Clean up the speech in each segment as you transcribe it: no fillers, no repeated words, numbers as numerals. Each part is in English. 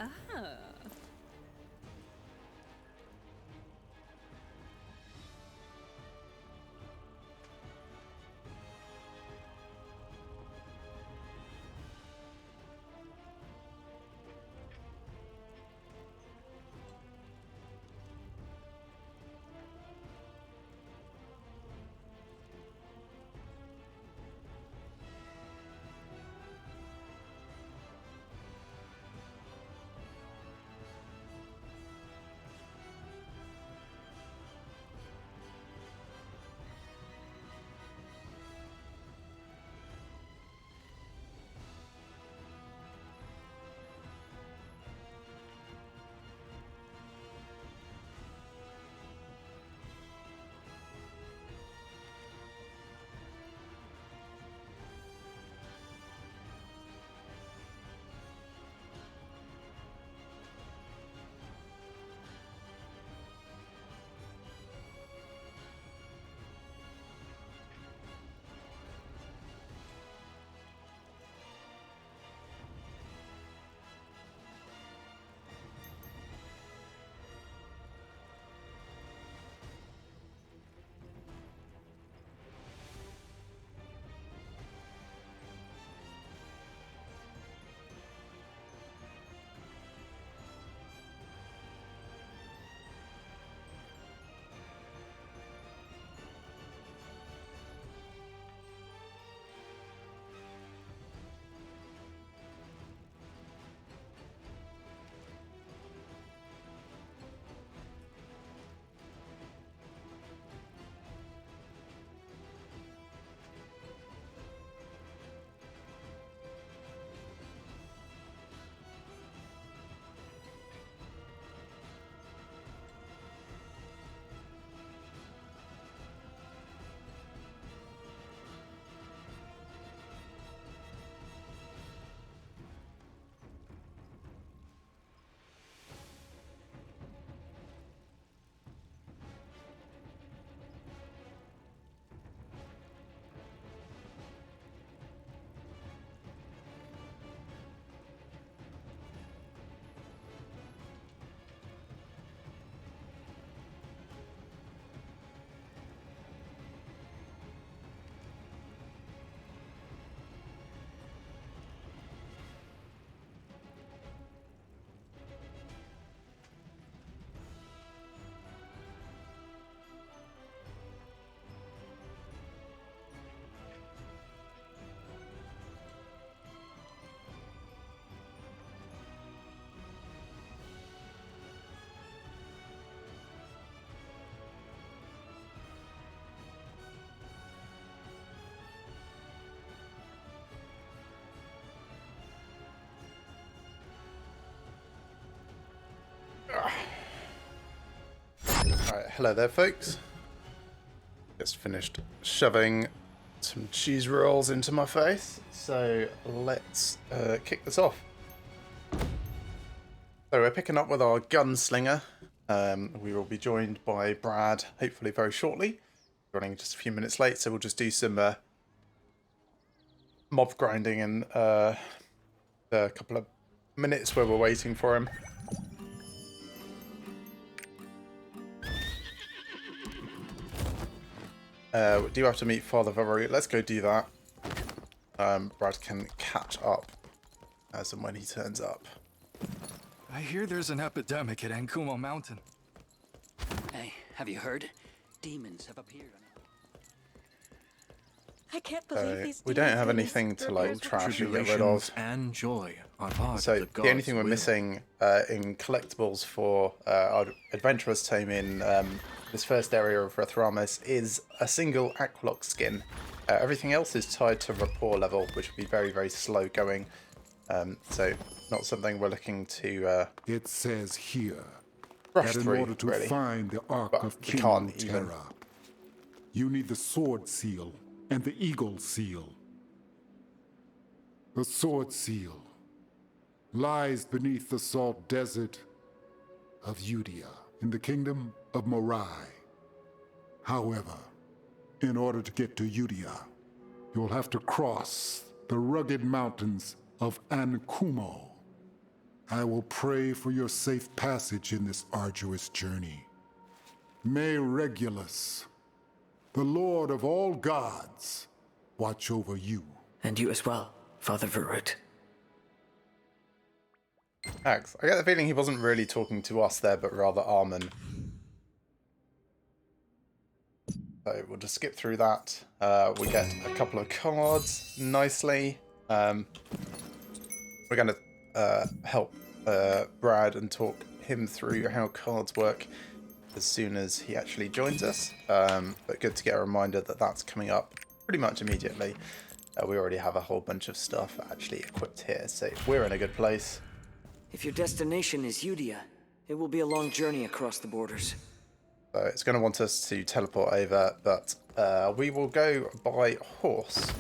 Ah. Alright, hello there folks. Just finished shoving some cheese rolls into my face, so let's kick this off. So we're picking up with our gunslinger. We will be joined by Brad, hopefully very shortly. Running just a few minutes late, so we'll just do some mob grinding in a couple of minutes where we're waiting for him. Do you have to meet Father Varu? Let's go do that. Brad can catch up as and when he turns up. I hear there's an epidemic at Ankumo Mountain. Hey, have you heard? Demons have appeared on it. I can't believe these We don't have demons anything to like trash or get rid Tribulations of. and joy are part So of the the only gods' thing we're will. missing in collectibles for our adventurers team in this first area of Rethramis is a single Aqualock skin. Everything else is tied to rapport level, which would be very, very slow going. So not something we're looking to It says here rush that in through, order to really. find the Ark But of we King can't even. Terra, you need the Sword Seal and the Eagle Seal. The Sword Seal lies beneath the salt desert of Udia in the kingdom of Morai. However, in order to get to Udia, you'll have to cross the rugged mountains of Ankumo. I will pray for your safe passage in this arduous journey. May Regulus, the Lord of all gods, watch over you. And you as well, Father Verut. Thanks. I get the feeling he wasn't really talking to us there, but rather Armin. So we'll just skip through that. We get a couple of cards nicely. We're going to help Brad and talk him through how cards work as soon as he actually joins us. But good to get a reminder that that's coming up pretty much immediately. We already have a whole bunch of stuff actually equipped here, so we're in a good place. If your destination is Udia, it will be a long journey across the borders. So it's going to want us to teleport over, but we will go by horse.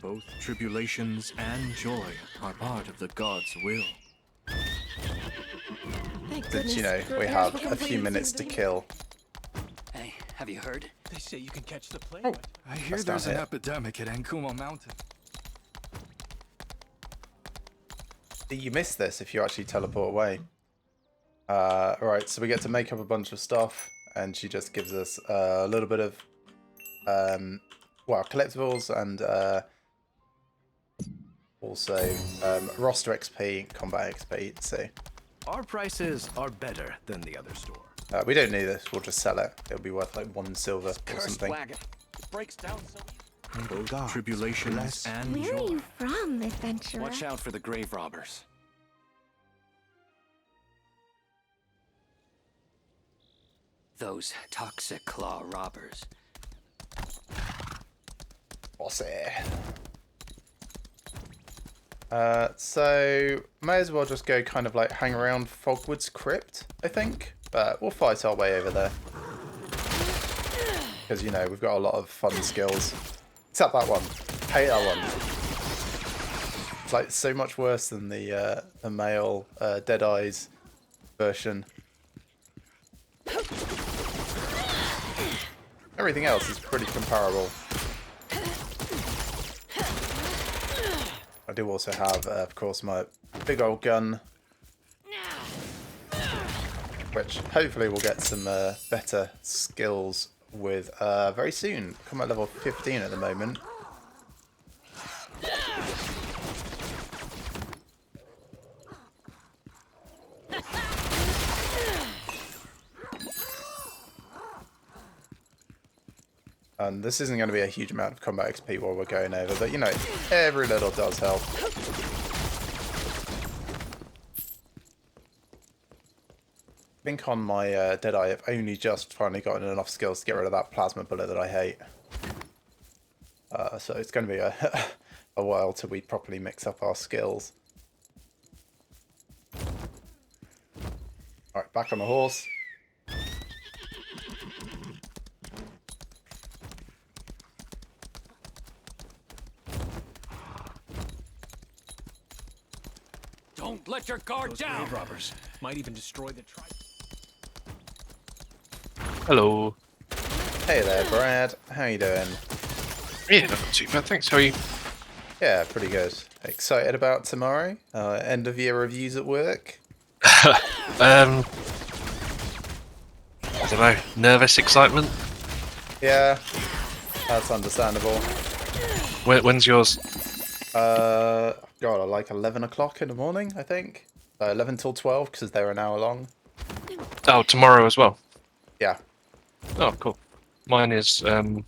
Both tribulations and joy are part of the God's will. Since, you know, we have a few minutes to kill. Hey, have you heard? They say you can catch the plague. Oh, I hear That's down there's an here. epidemic at Ankuma Mountain. You miss this if you actually teleport away. Right, so we get to make up a bunch of stuff, and she just gives us a little bit of, well, collectibles and also roster XP, combat XP. So Our prices are better than the other store. we don't need this. We'll just sell it. It'll be worth like 1 silver or Cursed something. wagon. It breaks down so easy. Both tribulations and Where are joy. you from, adventurer? Watch out for the grave robbers. Those toxic claw robbers. Bossy. So may as well just go kind of like hang around Fogwood's crypt, I think. But we'll fight our way over there. Because, you know, we've got a lot of fun skills. Except that one. Hate that one. It's like so much worse than the male Dead Eyes version. Everything else is pretty comparable. I do also have, of course, my big old gun, which hopefully will get some better skills with very soon. I'm at level 15 at the moment. And this isn't going to be a huge amount of combat XP while we're going over, but you know, every little does help. I think on my Deadeye, I've only just finally gotten enough skills to get rid of that plasma bullet that I hate. So it's going to be a while till we properly mix up our skills. Alright, back on the horse. Don't let your guard Those down. grave robbers might even destroy the tribe. Hello. Hey there, Brad. How you doing? Yeah, not too bad, thanks. How are you? Yeah, pretty good. Excited about tomorrow? End of year reviews at work? I don't know. Nervous excitement? Yeah, that's understandable. When's yours? God, like 11 o'clock in the morning, I think. 11 till 12, because they're an hour long. Oh, tomorrow as well. Yeah. Oh, cool. Mine is 10:15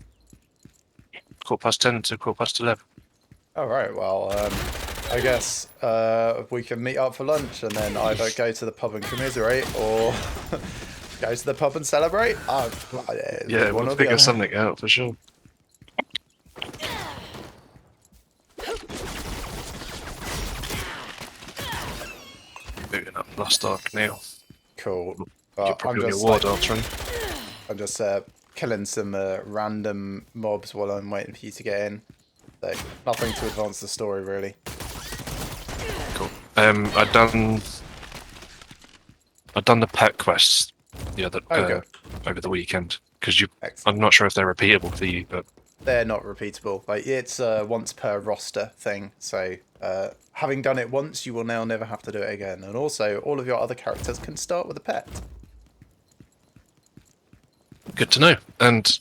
to 11:15. Alright, well, I guess we can meet up for lunch and then either go to the pub and commiserate or go to the pub and celebrate. Yeah, one we'll or the figure other. something out for sure. Booting up Lost Ark now. Cool. You're Well, probably on your ward, Ultron. I'm just killing some random mobs while I'm waiting for you to get in. So, nothing to advance the story, really. Cool. I've done the pet quests the other Okay. over the weekend because Excellent. I'm not sure if they're repeatable for you, but they're not repeatable. Like, it's a once per roster thing. So having done it once, you will now never have to do it again. And also, all of your other characters can start with a pet. Good to know. And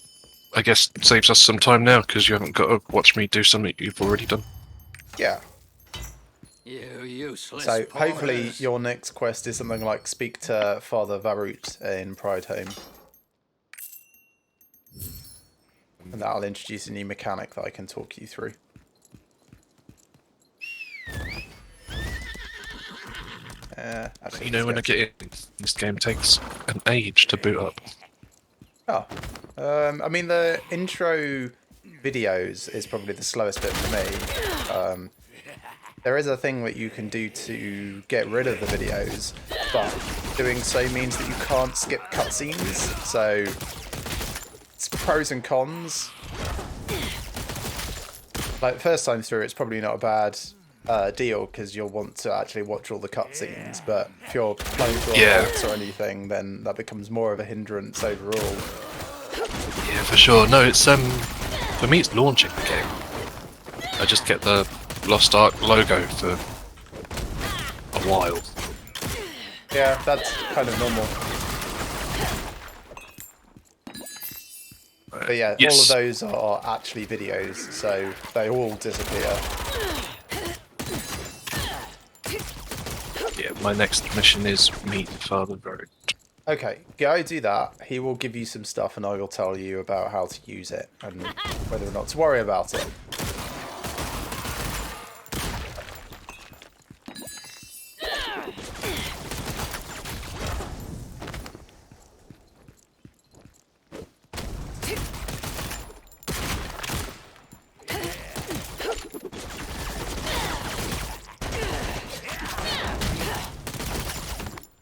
I guess it saves us some time now because you haven't got to watch me do something you've already done. Yeah. You useless So hopefully pawners. your next quest is something like speak to Father Varut in Pride Home. And that'll introduce a new mechanic that I can talk you through. Actually, You know, when I get in, this game takes an age to boot up. Oh. I mean, the intro videos is probably the slowest bit for me. There is a thing that you can do to get rid of the videos, but doing so means that you can't skip cutscenes, so it's pros and cons. Like, first time through, it's probably not a bad deal, because you'll want to actually watch all the cutscenes, but if you're playing through bots or anything, then that becomes more of a hindrance overall. Yeah, for sure. No, it's for me, it's launching the game. I just get the Lost Ark logo for a while. Yeah, that's kind of normal. But yeah, all of those are actually videos, so they all disappear. Yeah, my next mission is meet Father Varut. Okay, go do that. He will give you some stuff and I will tell you about how to use it and whether or not to worry about it.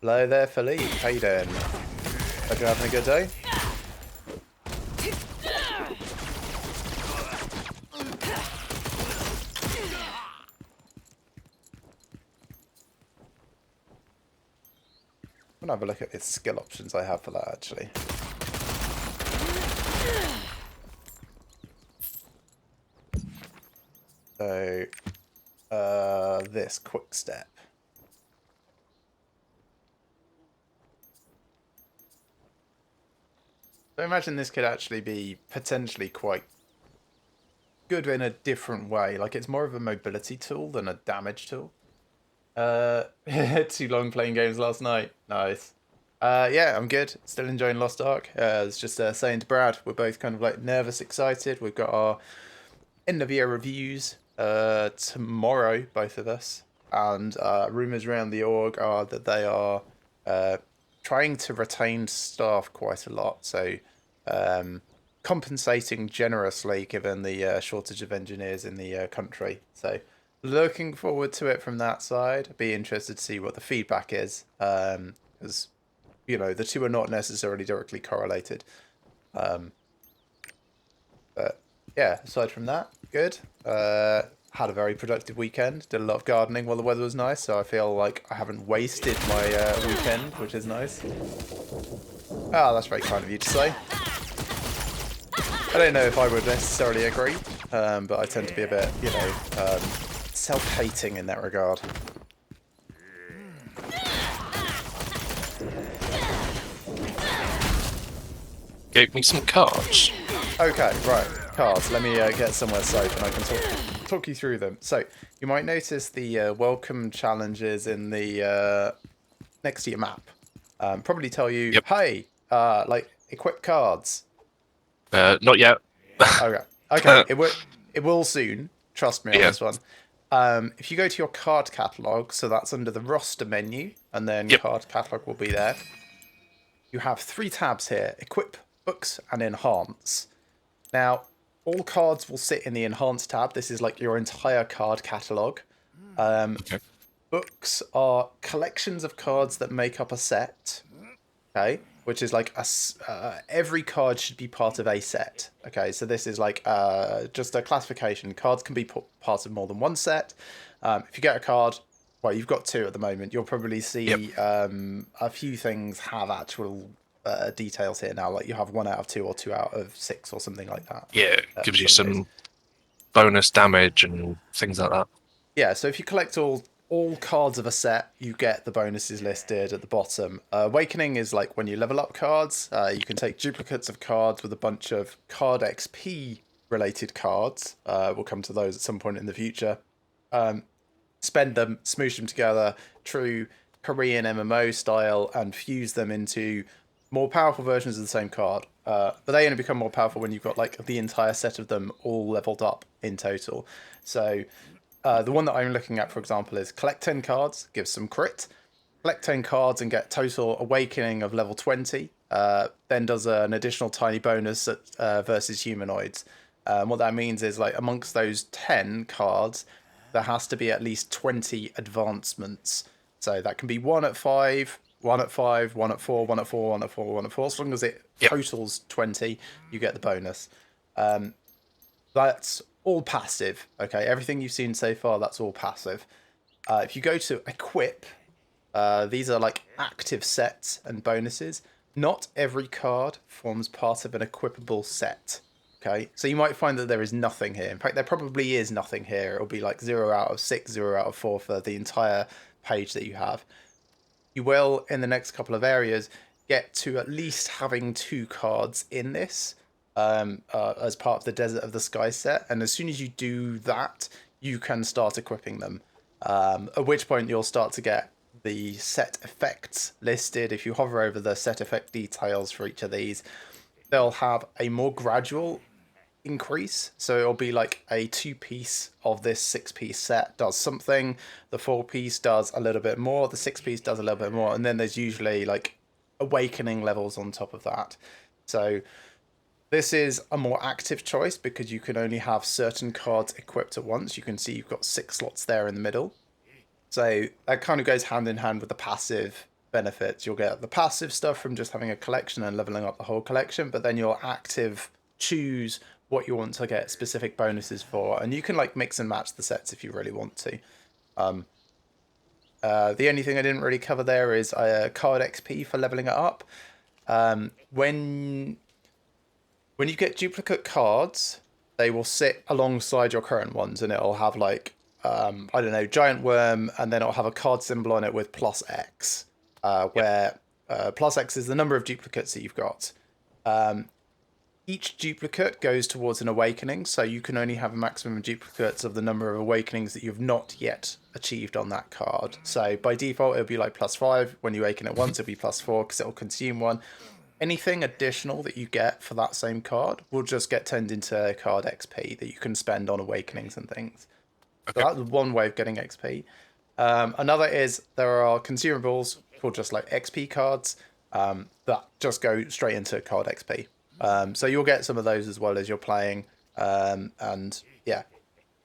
Hello there, Philippe. How you doing? Hope you're having a good day. I'm gonna have a look at the skill options I have for that actually. So, this quick step. So I imagine this could actually be potentially quite good in a different way. Like, it's more of a mobility tool than a damage tool. Too long playing games last night. Nice. Yeah, I'm good. Still enjoying Lost Ark. I was just saying to Brad, we're both kind of like nervous, excited. We've got our end of year reviews tomorrow, both of us. And rumours around the org are that they are trying to retain staff quite a lot, so compensating generously given the shortage of engineers in the country. So looking forward to it from that side. Be interested to see what the feedback is, because you know the two are not necessarily directly correlated. But yeah, aside from that, good. Had a very productive weekend. Did a lot of gardening while the weather was nice, so I feel like I haven't wasted my weekend, which is nice. Ah, that's very kind of you to say. I don't know if I would necessarily agree, but I tend to be a bit, you know, self-hating in that regard. Gave me some cards. Okay, right. Cards. Let me get somewhere safe and I can talk you through them. So, you might notice the welcome challenges in the next to your map. Probably tell you, Yep. hey, like, equip cards. Not yet. Okay. Okay. It will soon. Trust me on Yeah. this one. If you go to your card catalog, so that's under the roster menu, and then Yep. card catalog will be there. You have 3 tabs here: equip, books, and enhance. Now, all cards will sit in the enhance tab. This is like your entire card catalog. Okay. Books are collections of cards that make up a set. Okay, which is like every card should be part of a set. Okay, so this is like just a classification. Cards can be part of more than one set. If you get a card, well, you've got 2 at the moment. You'll probably see a few things have actual details here now. Like you have 1 out of 2 or 2 out of 6 or something like that. Yeah, it gives you some days. some bonus damage and things like that. Yeah, so if you collect all cards of a set, you get the bonuses listed at the bottom. Awakening is like when you level up cards. You can take duplicates of cards with a bunch of card XP related cards. We'll come to those at some point in the future. Spend them, smoosh them together, true Korean MMO style, and fuse them into more powerful versions of the same card. But they only become more powerful when you've got like the entire set of them all leveled up in total. So the one that I'm looking at, for example, is collect 10 cards, gives some crit. Collect 10 cards and get total awakening of level 20. Then does an additional tiny bonus versus humanoids. What that means is like amongst those 10 cards, there has to be at least 20 advancements. So that can be 1 at 5, 1 at 5, 1 at 4, 1 at 4, 1 at 4, 1 at 4. As long as it totals 20, you get the bonus. That's all passive. Okay, everything you've seen so far, that's all passive. If you go to equip, these are like active sets and bonuses. Not every card forms part of an equipable set. Okay, so you might find that there is nothing here. In fact, there probably is nothing here. It'll be like 0 out of 6, 0 out of 4 for the entire page that you have. You will, in the next couple of areas, get to at least having 2 cards in this as part of the Desert of the Sky set. And as soon as you do that, you can start equipping them. At which point you'll start to get the set effects listed. If you hover over the set effect details for each of these, they'll have a more gradual increase. So it'll be like a 2-piece of this 6-piece set does something, the 4-piece does a little bit more, the 6-piece does a little bit more, and then there's usually like awakening levels on top of that. So this is a more active choice because you can only have certain cards equipped at once. You can see you've got 6 slots there in the middle. So that kind of goes hand in hand with the passive benefits. You'll get the passive stuff from just having a collection and leveling up the whole collection, but then you'll active choose what you want to get specific bonuses for, and you can like mix and match the sets if you really want to. The only thing I didn't really cover there is card XP for leveling it up. When you get duplicate cards, they will sit alongside your current ones, and it'll have like I don't know, giant worm, and then it'll have a card symbol on it with +X, where +X is the number of duplicates that you've got. Each duplicate goes towards an awakening, so you can only have a maximum of duplicates of the number of awakenings that you've not yet achieved on that card. So by default, it'll be like +5. When you awaken it once, it'll be +4 because it'll consume 1. Anything additional that you get for that same card will just get turned into card XP that you can spend on awakenings and things. Okay. So that's one way of getting XP. Another is there are consumables called just like XP cards that just go straight into card XP. So you'll get some of those as well as you're playing. And yeah,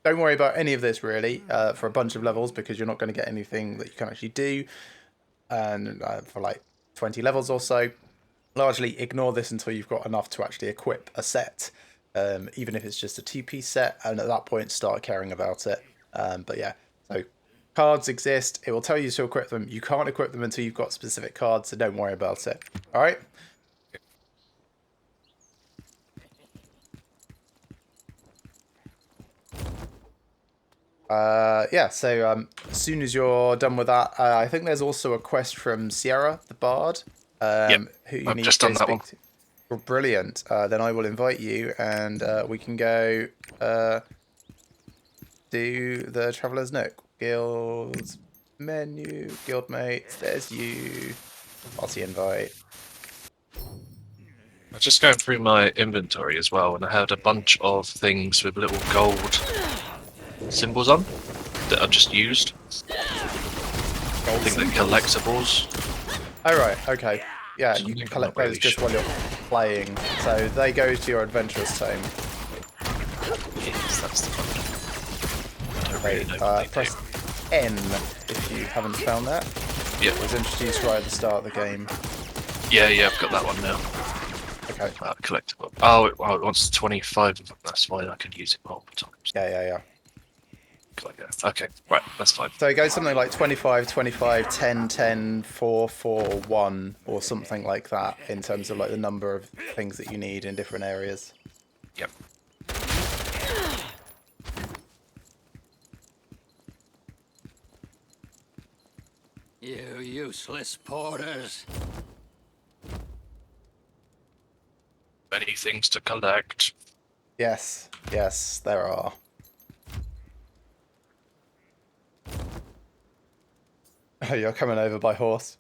don't worry about any of this really for a bunch of levels because you're not going to get anything that you can actually do. And for like 20 levels or so, largely ignore this until you've got enough to actually equip a set, even if it's just a 2-piece set. And at that point, start caring about it. But yeah, so cards exist. It will tell you to equip them. You can't equip them until you've got specific cards, so don't worry about it. All right. Yeah, so as soon as you're done with that, I think there's also a quest from Sierra, the Bard, who you I've need just to done that one. speak to. Brilliant. Then I will invite you, and we can go do the Traveller's Nook. Guild menu, guildmates, there's you. Party invite. I was just going through my inventory as well, and I had a bunch of things with little gold symbols on that I've just used. I think they're collectibles. Oh right, okay. Yeah, you can I'm collect not really those just sure. while you're playing. So they go to your adventurous tome. Yes, that's the one. I don't really know what they Press N if you haven't found that. do. It was introduced right at the start of the game. Yeah, I've got that one now. Okay. Collectible. Oh, it wants 25 of them. That's fine. I can use it multiple times. Yeah. like that. Okay, right, that's fine. So it goes something like 25, 25, 10, 10, 4, 4, 1, or something like that in terms of like the number of things that you need in different areas. Yep. You useless porters. Many things to collect. Yes, yes, there are. Oh, you're coming over by horse.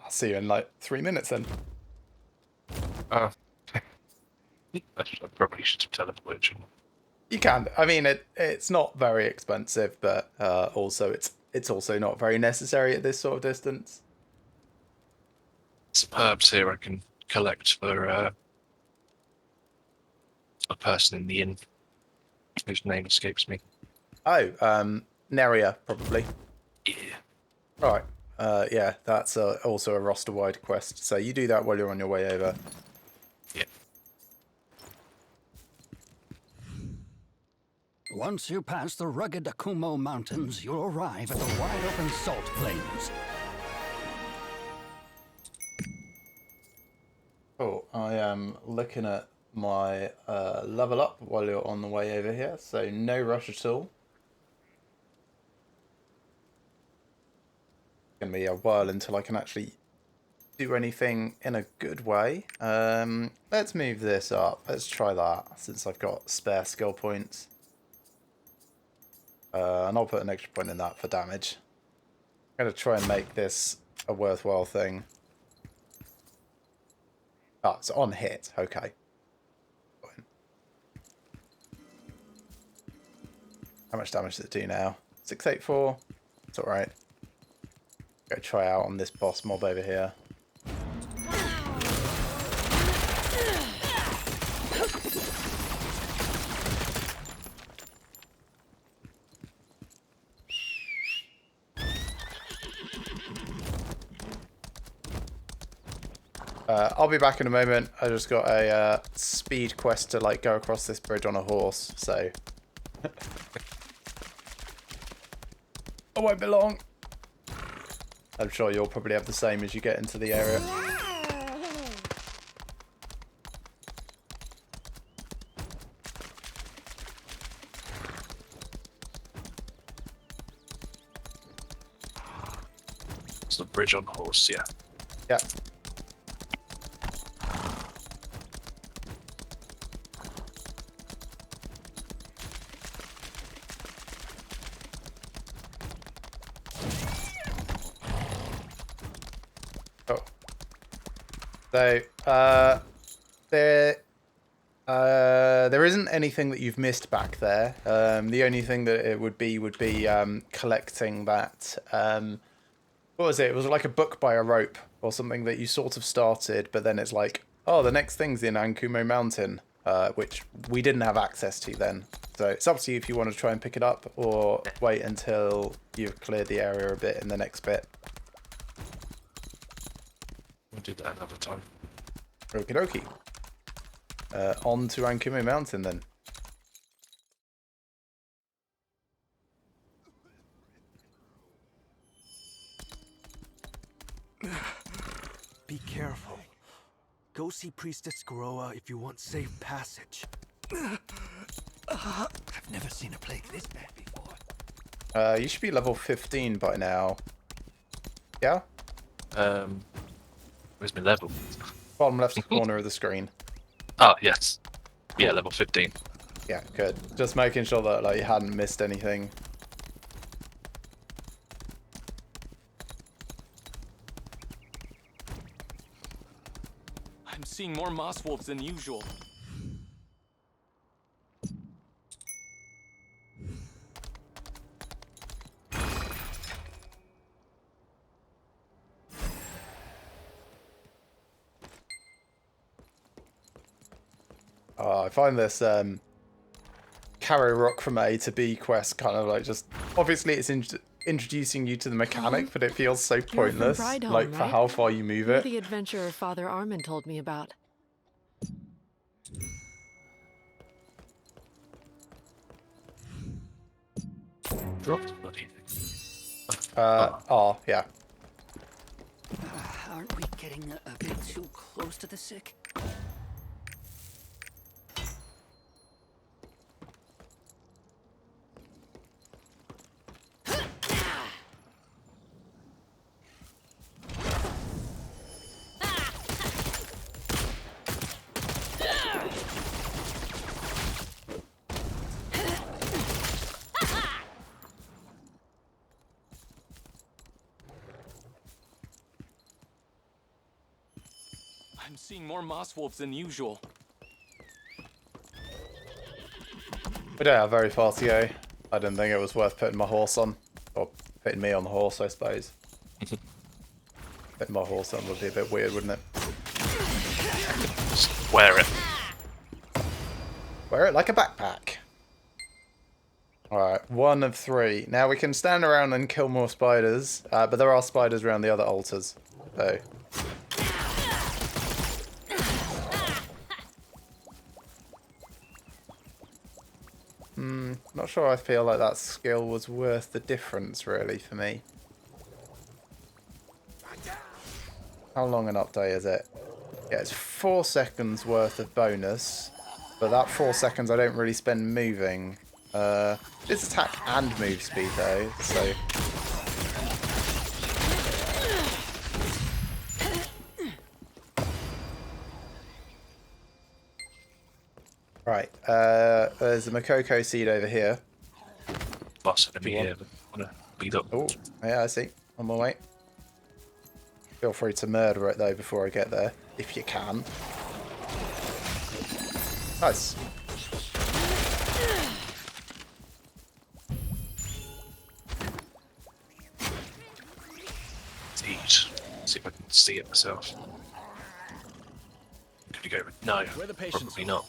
I'll see you in like 3 minutes then. I probably should have teleported you. You can. I mean, it's not very expensive, but also it's also not very necessary at this sort of distance. Some herbs here I can collect for a person in the inn whose name escapes me. Oh, Neria, probably. Yeah. Right. Yeah, that's also a roster-wide quest. So you do that while you're on your way over. Yeah. Once you pass the rugged Akumo Mountains, you'll arrive at the wide-open salt plains. Cool. I am looking at my level up while you're on the way over here. So no rush at all. It's going to be a while until I can actually do anything in a good way. Let's move this up. Let's try that since I've got spare skill points. And I'll put an extra point in that for damage. I'm going to try and make this a worthwhile thing. Oh, it's on hit. Okay. How much damage does it do now? 684. It's alright. Go try out on this boss mob over here. I'll be back in a moment. I just got a speed quest to like go across this bridge on a horse, so I won't be long. I'm sure you'll probably have the same as you get into the area. It's the bridge on horse, yeah. Yeah. Oh. So, there isn't anything that you've missed back there. The only thing that it would be collecting that. What was it? It was like a book by a rope or something that you sort of started, but then it's like, oh, the next thing's in Ankumo Mountain, which we didn't have access to then. So it's up to you if you want to try and pick it up or wait until you've cleared the area a bit in the next bit. We'll do that another time. Okie dokie. On to Ankumo Mountain then. Be careful. Go see Priestess Goroa if you want safe passage. I've never seen a plague this bad before. You should be level 15 by now. Yeah? Where's my level? Bottom left corner of the screen. Oh, yes. Yeah, level 15. Yeah, good. Just making sure that like you hadn't missed anything. I'm seeing more moss wolves than usual. I find this carry rock from A to B quest kind of like just obviously it's introducing you to the mechanic, but it feels so pointless. Bridehome, Like for right? how far you move You're it. the adventurer Father Armin told me about. dropped the bloody thing. Oh, yeah. Aren't we getting a bit too close to the sick? I'm seeing more moss wolves than usual. We don't have very far to go. I didn't think it was worth putting my horse on. Or putting me on the horse, I suppose. Putting my horse on would be a bit weird, wouldn't it? Just wear it. Wear it like a backpack. Alright, 1 of 3. Now we can stand around and kill more spiders, but there are spiders around the other altars. So. Not sure I feel like that skill was worth the difference, really, for me. How long an update is it? Yeah, it's 4 seconds worth of bonus, but that 4 seconds I don't really spend moving. It's attack and move speed, though, so... Right, there's a Makoko seed over here. Boss enemy here, but I want to beat up. Oh, yeah, I see. On my way. Feel free to murder it, though, before I get there, if you can. Nice. Seed. See if I can see it myself. Could we go with no? Probably not.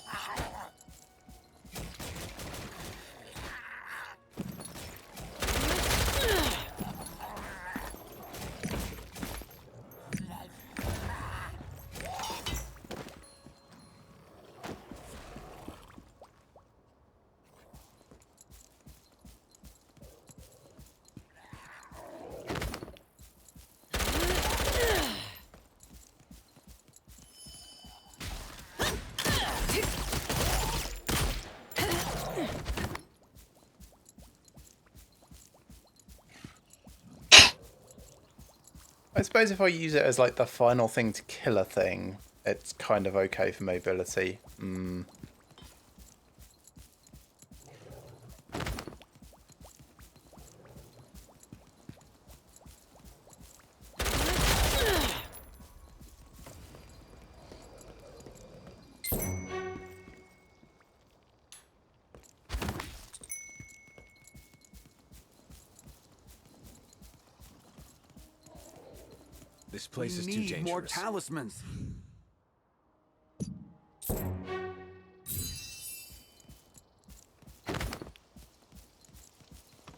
I suppose if I use it as like the final thing to kill a thing, it's kind of okay for mobility. This place is too Need dangerous. more talismans.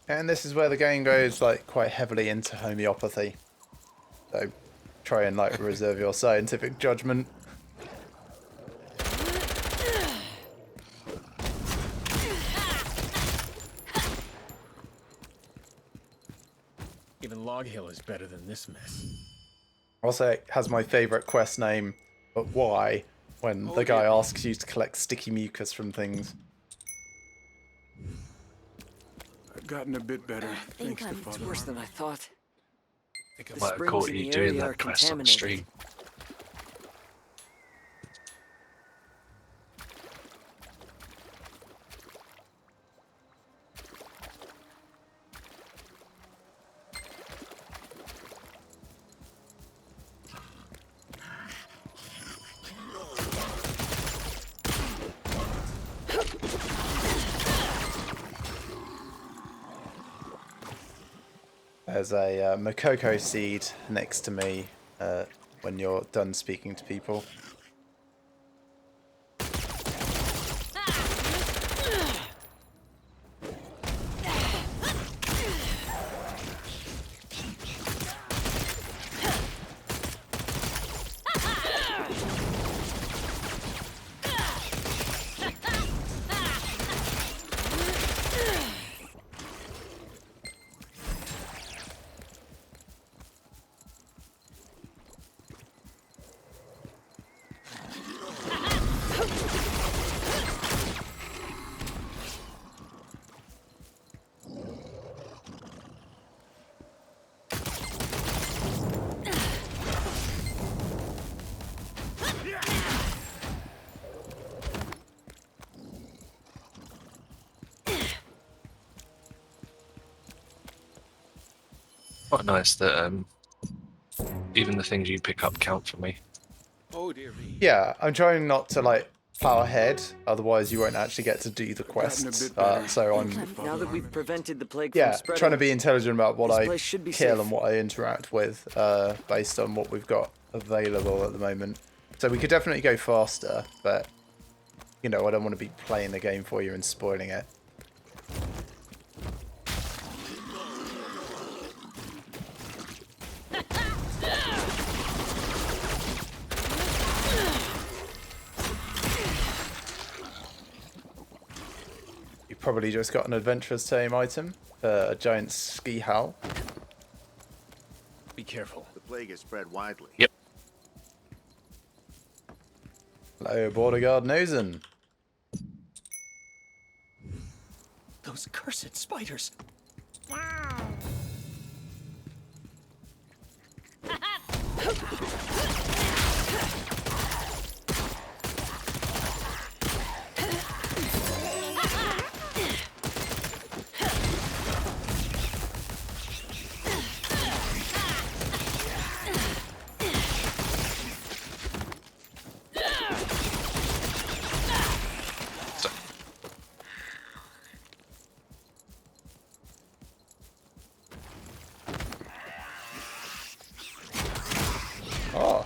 And this is where the game goes like quite heavily into homeopathy. So try and like reserve your scientific judgment. Even Log Hill is better than this mess. Also, it has my favourite quest name, but why? When the guy asks you to collect sticky mucus from things. I've gotten a bit better, thanks to It's Father worse than Armin. I thought. I think I The might have springs caught in you the doing area are that quest on the stream. There's a Makoko seed next to me when you're done speaking to people. Quite nice that even the things you pick up count for me. Oh dear me. Yeah, I'm trying not to like plow ahead, otherwise you won't actually get to do the quests. So I'm Now that we've prevented the plague from yeah spreading, trying to be intelligent about what this I place should be kill safe. and what I interact with, based on what we've got available at the moment. So we could definitely go faster, but you know I don't want to be playing the game for you and spoiling it. Probably just got an adventurer's tame item, a giant ski howl. Be careful. The plague has spread widely. Yep. Hello, border guard Nosen. Those cursed spiders. Oh,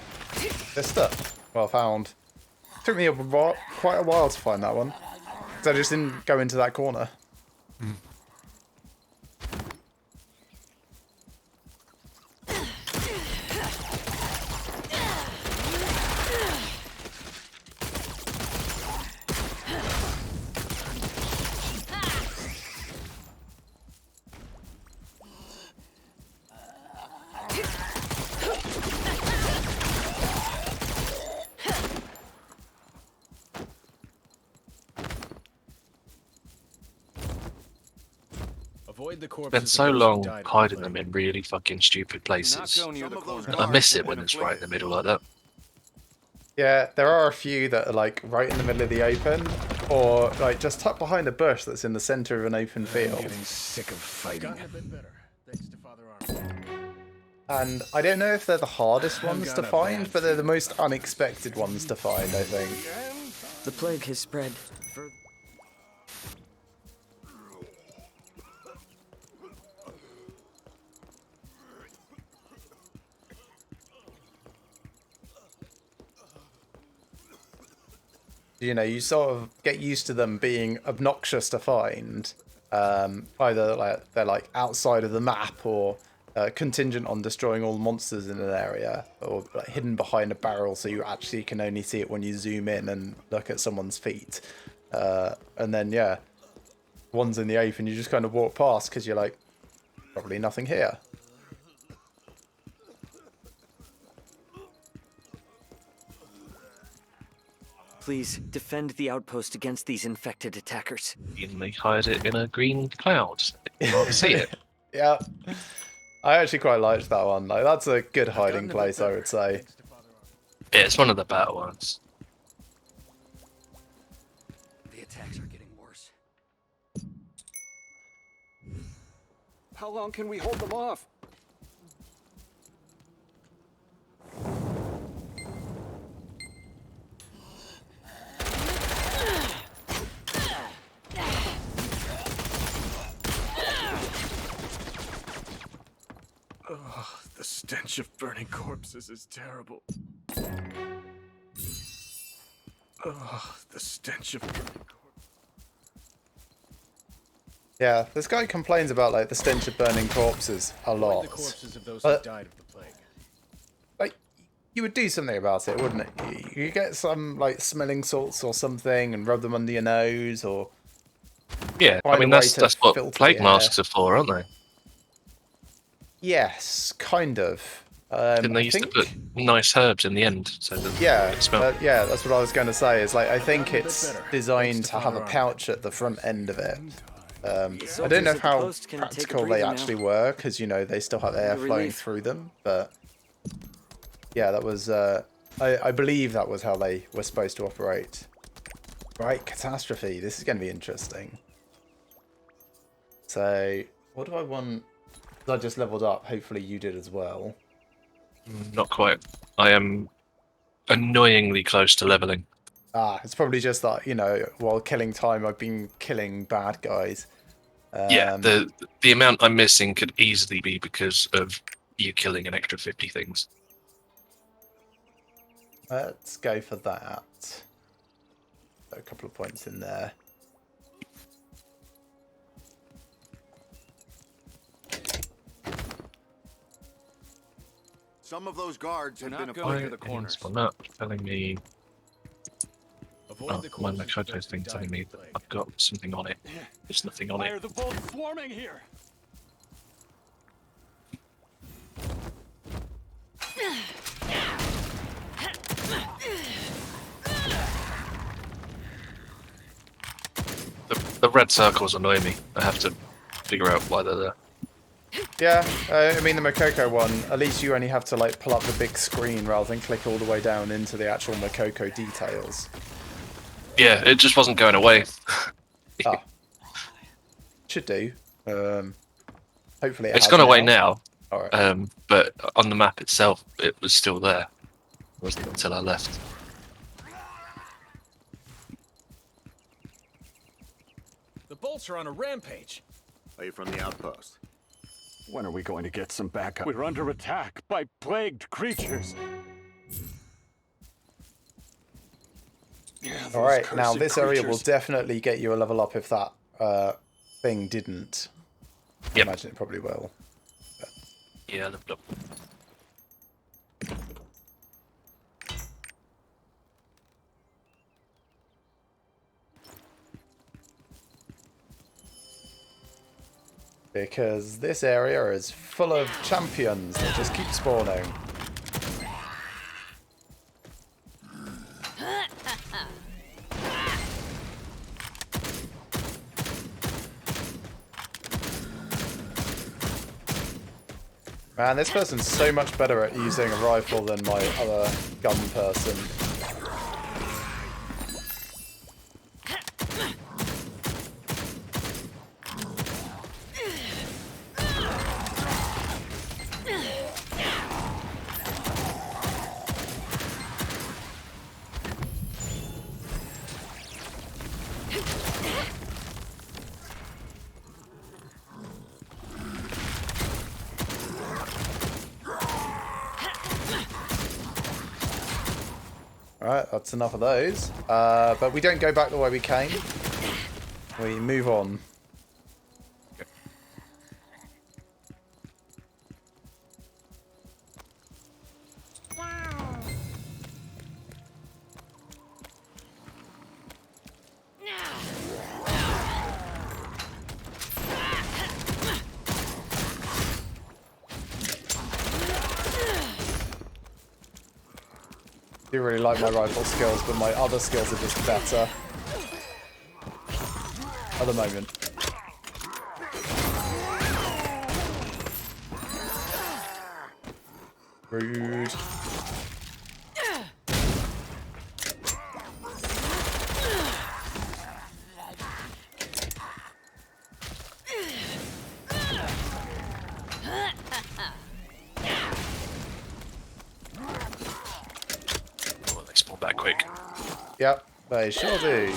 Vista. Well found. Took me quite a while to find that one. Because I just didn't go into that corner. Avoid the corpses. Spent so of those who long died of the hiding plague. them in really fucking stupid places. Some of those I miss it guards when have it's been right in the middle like that. Yeah, there are a few that are like right in the middle of the open, or like just tucked behind a bush that's in the center of an open I'm field. getting sick of fighting. Gotten a bit better, thanks to Father Armin. And I don't know if they're the hardest ones to got a find, bad but they're the most unexpected ones to find, I think. The plague has spread. You know, you sort of get used to them being obnoxious to find. Either like they're like outside of the map, or contingent on destroying all the monsters in an area, or like hidden behind a barrel so you actually can only see it when you zoom in and look at someone's feet. And then yeah, one's in the open, you just kind of walk past because you're like, probably nothing here. Please defend the outpost against these infected attackers. And they hide it in a green cloud. You can't see it. Yeah, I actually quite liked that one. Like that's a good hiding Gotten a bit place, I better, would say. thanks to Father Armin. Yeah, it's one of the better ones. The attacks are getting worse. How long can we hold them off? Oh, the stench of burning corpses is terrible. Oh, the stench of burning corpses. Yeah, this guy complains about like the stench of burning corpses a Avoid lot. the corpses of those who But died of the plague. like, you would do something about it, wouldn't it? You get some like smelling salts or something and rub them under your nose, or Yeah, I Find mean a way that's to what filter plague the air. masks are for, aren't they? yes, kind of. Didn't they I used think, to put nice herbs in the end so that yeah, it smelled? yeah, that's what I was going to say. Is like I think Gotten a bit it's better, designed thanks to to have a Father pouch at the front end of it. I don't soldiers know at the how post can take a practical they breather now. actually were, because you know they still have air flowing relief. through them. But yeah, that was I believe that was how they were supposed to operate. Right, catastrophe. This is going to be interesting. So, what do I want I just leveled up. Hopefully you did as well. Not quite. I am annoyingly close to leveling. It's probably just that, you know, while killing time, I've been killing bad guys. Yeah, the amount I'm missing could easily be because of you killing an extra 50 things. Let's go for that. A couple of points in there. Some of those guards have been Why afraid of the corners. is one up telling me... Avoid the my corners Makoto first thing and telling die me of the that plague. I've got something on it. There's nothing on Why it. are the bolts swarming here? The red circles annoy me. I have to figure out why they're there. Yeah, I mean the Makoko one, at least you only have to like pull up the big screen rather than click all the way down into the actual Makoko details. Yeah, it just wasn't going away. Should do. Hopefully it It's has gone away now, Alright. but on the map itself, it was still there. It wasn't until I left. The bolts are on a rampage. Are you from the outpost? When are we going to get some backup? We're under attack by plagued creatures. Alright, now this area will definitely get you a level up if that thing didn't. I Yep. imagine it probably will. Yeah, leveled up. Because this area is full of champions that just keep spawning. Man, this person's so much better at using a rifle than my other gun person. Alright, that's enough of those. But we don't go back the way we came. We move on. I do really like my rifle skills, but my other skills are just better. At the moment. Rude. Well, they spawn back quick. Yep, they sure do.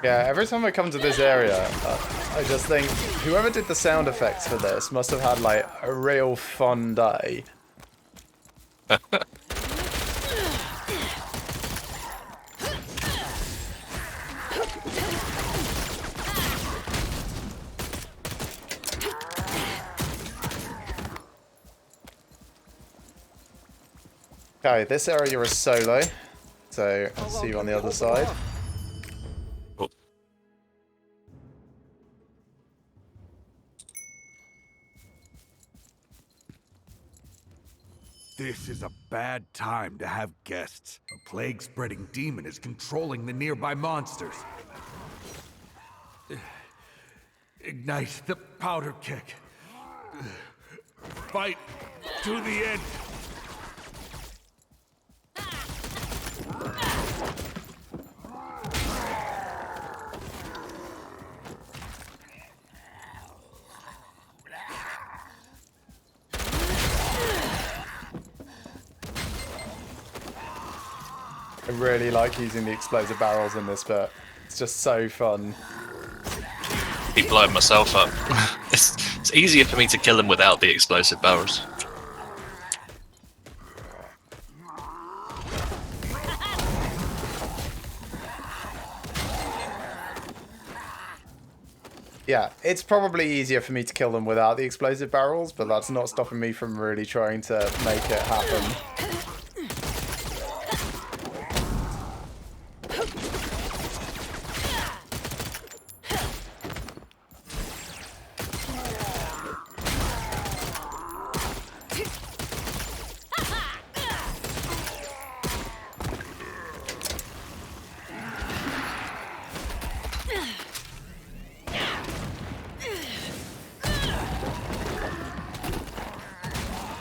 Yeah, every time I come to this area, I just think whoever did the sound effects for this must have had like a real fun day. Okay, this area is solo, so I'll see you on the other side. This is a bad time to have guests. A plague-spreading demon is controlling the nearby monsters. Ignite the powder keg. Fight to the end. I really like using the explosive barrels in this bit. It's just so fun. Keep blowing myself up. It's easier for me to kill them without the explosive barrels. Yeah, it's probably easier for me to kill them without the explosive barrels, but that's not stopping me from really trying to make it happen.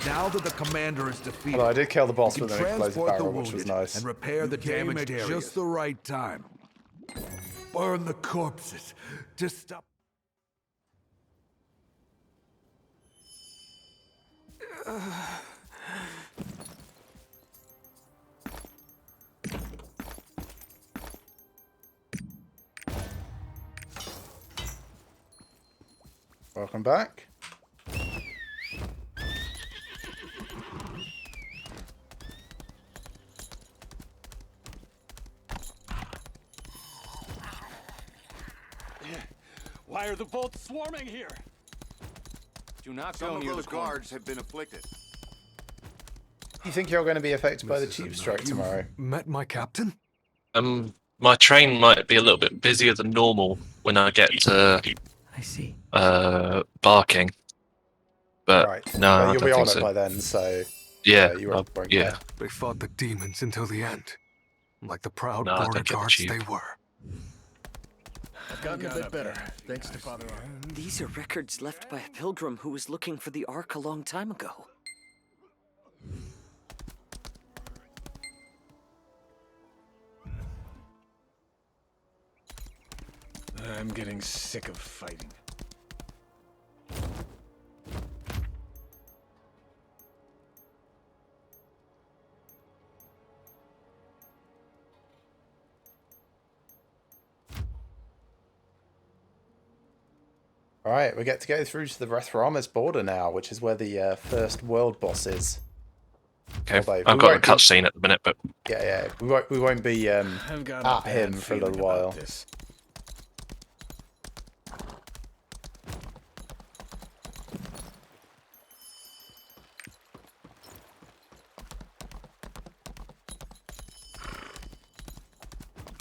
Now that the commander is defeated, Although I did kill the boss you with can an explosive transport the barrel, which was wounded nice. and repair the damaged areas. Just the right time. Burn the corpses to stop. Welcome back. Why are the bolts swarming here? Do not go Some near of those the corner. guards have been afflicted. You think you're going to be affected by the tube strike tomorrow? Met my captain? My train might be a little bit busier than normal when I get to I see. Barking. But Right. no, Well, I you'll don't be on think it so. by then, so Yeah, you won't yeah. care. They fought the demons until the end. Like the proud No, I border don't get the guards tube. they were. I've gotten a bit better, thanks to Father Arm. These are records left by a pilgrim who was looking for the Ark a long time ago. I'm getting sick of fighting. Alright, we get to go through to the Rethramis border now, which is where the first world boss is. Okay, Although, I've we got a won't be- cutscene at the minute, but Yeah, we won't be I've got at a him bad for a little feeling while. about this.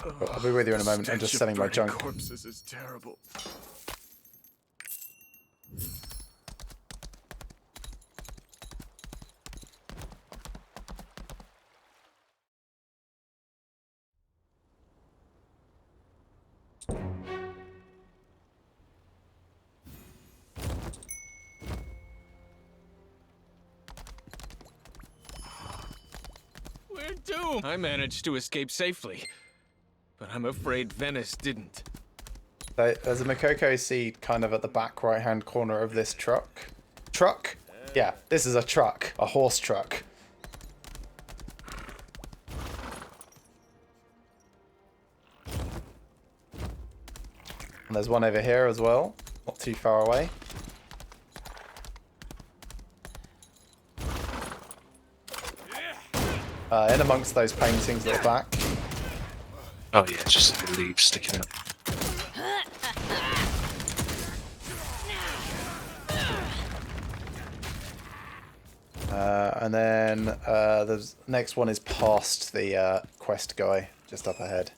I'll be with you in a moment. I'm just setting my junk. Corpses is terrible. We're doomed. I managed to escape safely, but I'm afraid Venice didn't. There's a Makoko seed kind of at the back right-hand corner of this truck. Truck? Yeah, this is a truck. A horse truck. And there's one over here as well. Not too far away. In amongst those paintings at the back. oh yeah, it's just the leaves sticking up. And then the next one is past the quest guy, just up ahead.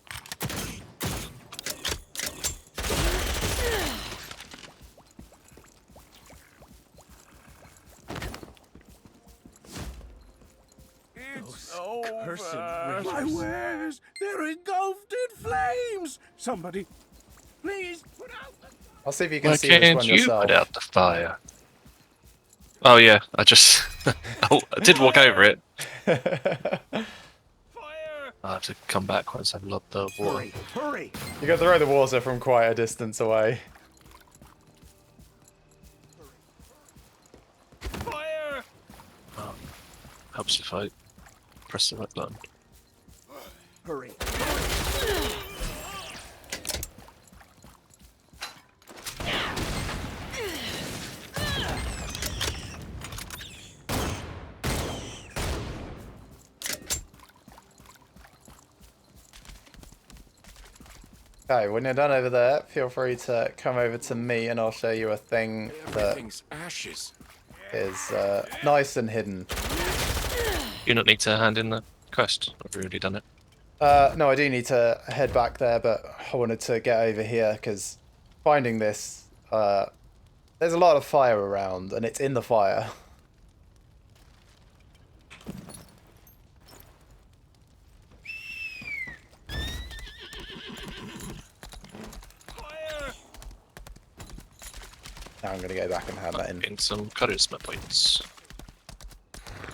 Cursed My riches. wares! They're engulfed in flames! Somebody, please put out the... I'll see if you can Why see this can't one you yourself. put out the fire? Oh yeah, I just oh, I did walk over it. I have to come back once I've lobbed the water. Hurry, hurry! You can throw the water from quite a distance away. Fire! Helps if I press the right button. Hurry. Okay, when you're done over there, feel free to come over to me and I'll show you a thing that Everything's ashes. is nice and hidden. You don't need to hand in the quest. I've already done it. No, I do need to head back there, but I wanted to get over here because finding this, there's a lot of fire around and it's in the fire. Now I'm going to go back and hand that in. Getting some charisma points.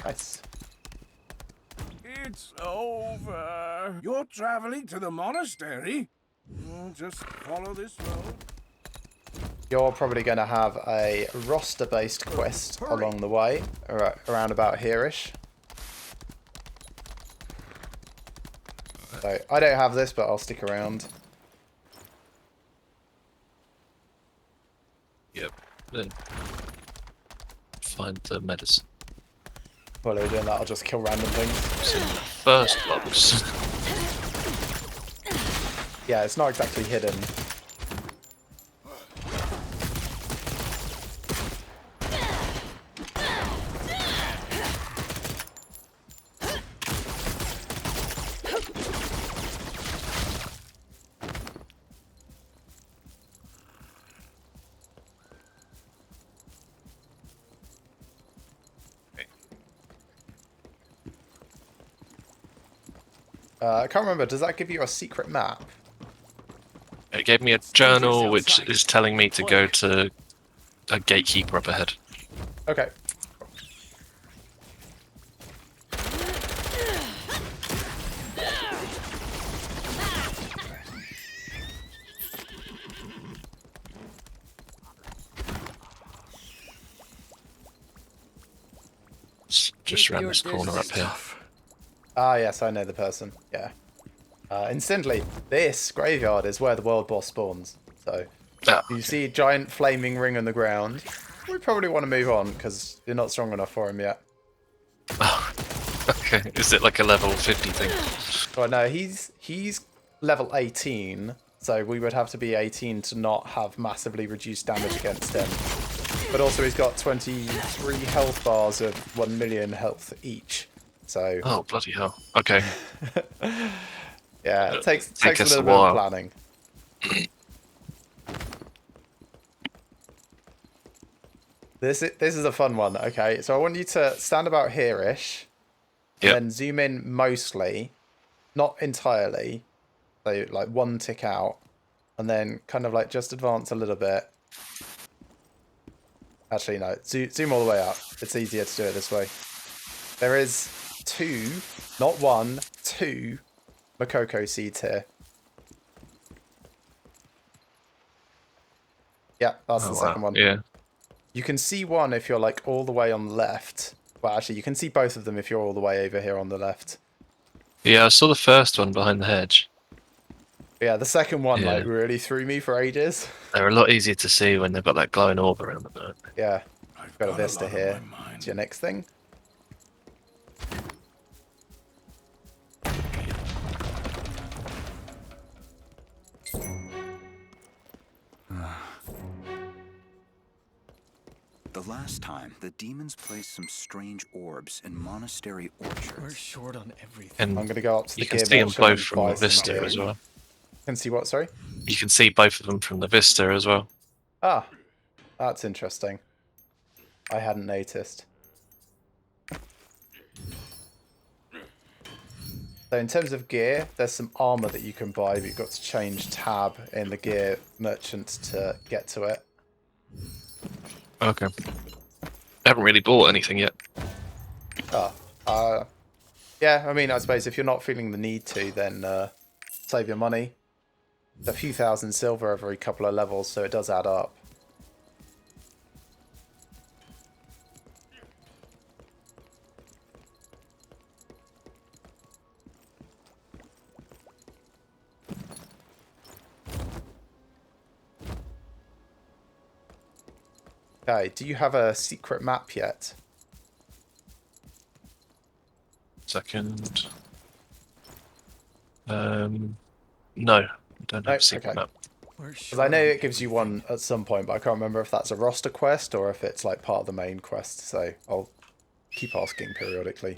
Nice. It's over. You're traveling to the monastery? Just follow this road. You're probably going to have a roster-based quest along the way, around about here-ish. So, I don't have this, but I'll stick around. Yep. Then find the medicine. While we're doing that, I'll just kill random things. It's in the first box. Yeah, it's not exactly hidden. I can't remember, does that give you a secret map? It gave me a journal which is telling me to go to a gatekeeper up ahead. Okay. Just around this corner up here. Ah, yes, I know the person. Yeah. Incidentally, this graveyard is where the world boss spawns. So, you see a giant flaming ring on the ground. We probably want to move on because you're not strong enough for him yet. Okay, is it like a level 50 thing? Well, no, he's level 18, so we would have to be 18 to not have massively reduced damage against him. But also, he's got 23 health bars of 1 million health each. So. Oh, bloody hell. Okay. Yeah, it takes a us little a bit of while. planning. This is a fun one. Okay, so I want you to stand about here-ish, Yep. then zoom in mostly, not entirely, so like one tick out, and then kind of like just advance a little bit. Actually, no, zoom all the way up. It's easier to do it this way. There is two, not one, two Makoko seeds here. Yeah, that's the second one. Yeah. You can see one if you're like all the way on the left. Well, actually, you can see both of them if you're all the way over here on the left. Yeah, I saw the first one behind the hedge. But yeah, the second one Yeah. like really threw me for ages. They're a lot easier to see when they've got that glowing orb around them. Don't they? Yeah, I've got a vista here. It's your next thing. The last time, the demons placed some strange orbs in monastery orchards. We're short on everything. And I'm going to go up to the you can see them gearbox both and from buy the some Vista gear. as well. Can see what, sorry? You can see both of them from the Vista as well. Ah, that's interesting. I hadn't noticed. So in terms of gear, there's some armor that you can buy, but you've got to change tab in the gear merchant to get to it. Okay. I haven't really bought anything yet. Yeah, I mean, I suppose if you're not feeling the need to, then save your money. It's a few thousand silver every couple of levels, so it does add up. Okay, do you have a secret map yet? Second. No, I don't have a secret map. Because I know it gives you one at some point, but I can't remember if that's a roster quest or if it's like part of the main quest, so I'll keep asking periodically.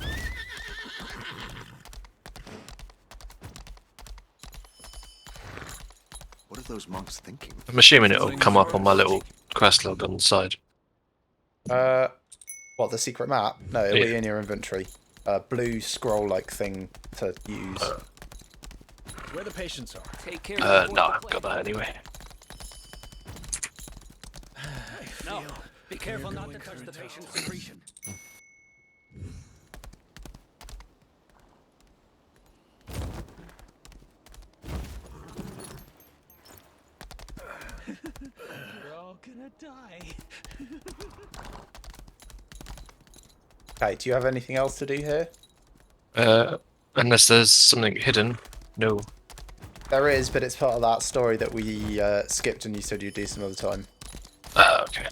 What are those monks thinking? I'm assuming it'll come up on my little quest log on the side. What, the secret map? No, it'll be in your inventory. A blue scroll-like thing to use. Where the patients are. Take care. No, I've got that anyway. No, be careful not to touch the patient's secretion. We're all gonna die. Okay, do you have anything else to do here? Unless there's something hidden. No. There is, but it's part of that story that we skipped and you said you'd do some other time. Okay.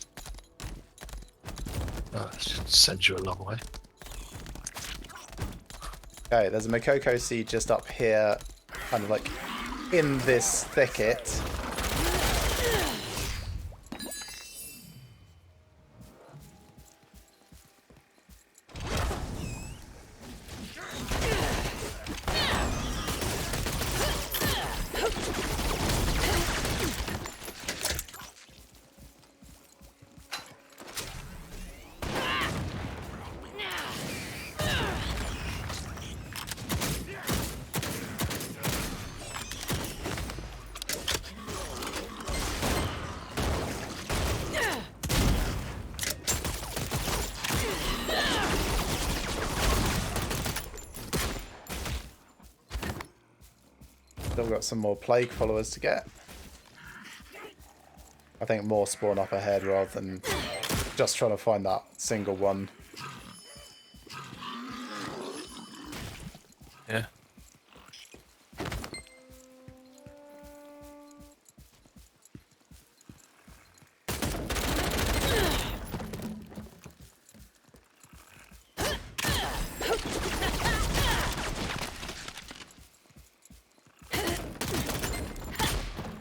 Oh, that should send you a long way. Okay, there's a Makoko seed just up here, kind of like in this thicket. Still got some more plague followers to get. I think more spawn up ahead rather than just trying to find that single one. Yeah.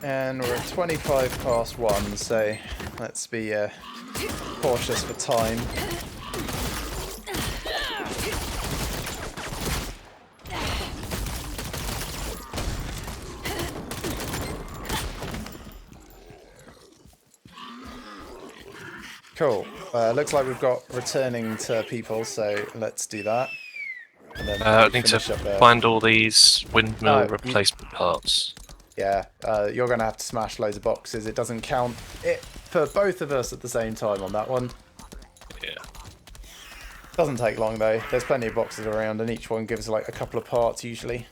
And we're at 25 past 1, so let's be cautious for time. Cool. Looks like we've got returning to people, so let's do that. And then I need to find all these windmill replacement parts. Yeah, you're going to have to smash loads of boxes. It doesn't count it for both of us at the same time on that one. Yeah. Doesn't take long though. There's plenty of boxes around and each one gives like a couple of parts usually.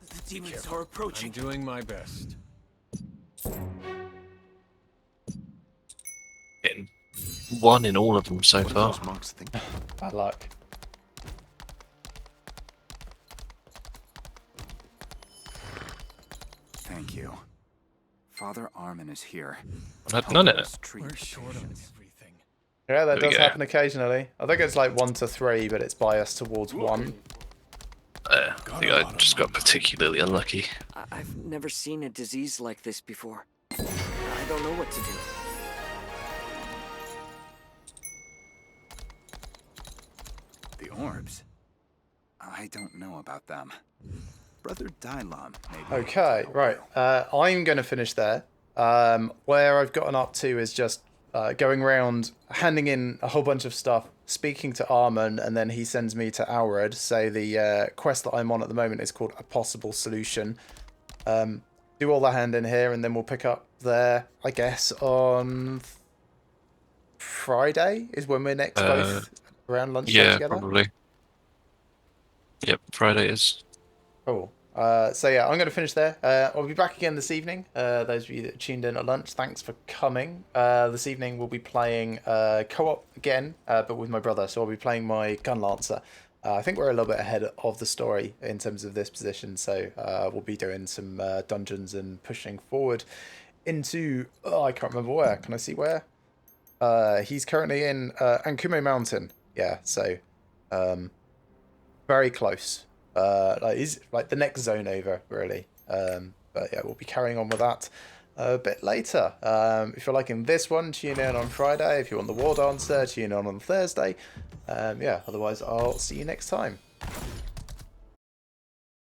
The demons are approaching. I'm doing my best. Getting one in all of them so far. Those monks thinking? Bad luck. Thank you. Father Armin is here. None in it. We're short on everything. Yeah, that There we does go. happen occasionally. I think it's like 1 to 3, but it's biased towards 1. I think I just got particularly unlucky. I've never seen a disease like this before. I don't know what to do. The orbs? I don't know about them. Brother Dailam, maybe. Okay, right. I'm going to finish there. Where I've gotten up to is just going around, handing in a whole bunch of stuff, speaking to Armin, and then he sends me to Alred. So the quest that I'm on at the moment is called A Possible Solution. Do all the hand in here, and then we'll pick up there, I guess, on Friday is when we're next both around lunchtime together. Yeah, probably. Yep, Friday is. Cool. So yeah, I'm going to finish there. I'll be back again this evening. Those of you that tuned in at lunch, thanks for coming. This evening we'll be playing co-op again, but with my brother. So I'll be playing my Gunlancer. I think we're a little bit ahead of the story in terms of this position, so we'll be doing some dungeons and pushing forward into... Oh, I can't remember where. Can I see where? He's currently in Ankumo Mountain. Yeah, so very close. He's like the next zone over, really. But yeah, we'll be carrying on with that a bit later. If you're liking this one, tune in on Friday. If you want the War Dancer, tune in on Thursday. Yeah, otherwise I'll see you next time.